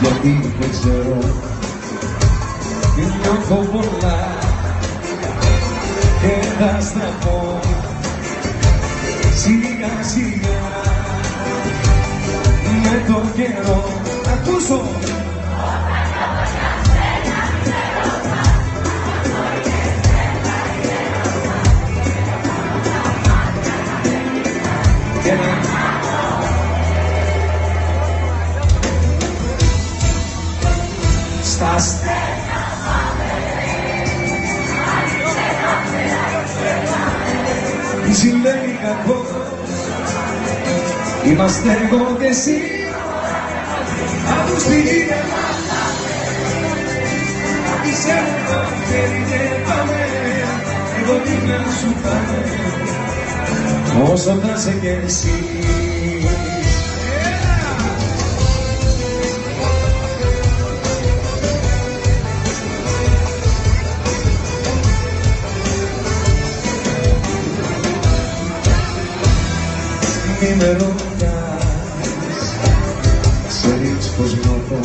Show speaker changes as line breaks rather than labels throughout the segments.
γιατί δεν ξέρω, νιώθω πολλά και θα στραφώ σιγά σιγά με τον καιρό. Ακούσω! Στα στέλνα τι συμβαίνει κακό, είμαστε εγώ και εσύ, ακούς τι γίνεται, είσαι εδώ και πάμε, εγώ δίπλα σου πάμε, όσο θα σε κι εσύ. Μη με ρωτάς, ξέρεις πως νιώθω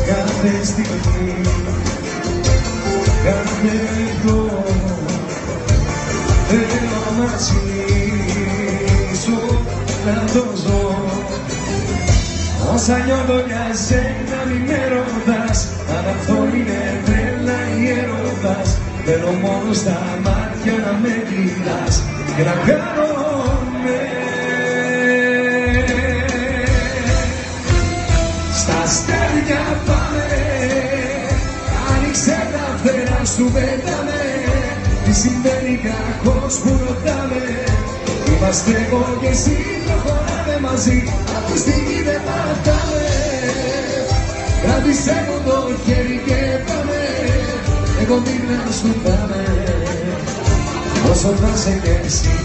κάθε στιγμή, κάθε λεπτό θέλω να ζήσω, να το ζω. Όσα νιώθω για σένα μη με ρωτάς, αν αυτό είναι τρέλα ή έρωτας, θέλω μόνο στα μάτια να με κοιτάς και να κάνω. Στα αστέρια πάμε, άνοιξε τα φτερά σου πέταμε, τι συμβαίνει κακός που ρωτάμε, είμαστε εγώ και εσύ, προχωράμε μαζί, από τη στιγμή δεν πατάμε, κράτησέ μου το χέρι και πάμε, εγώ δίπλα σου πάμε, όσο θα σε και εσύ.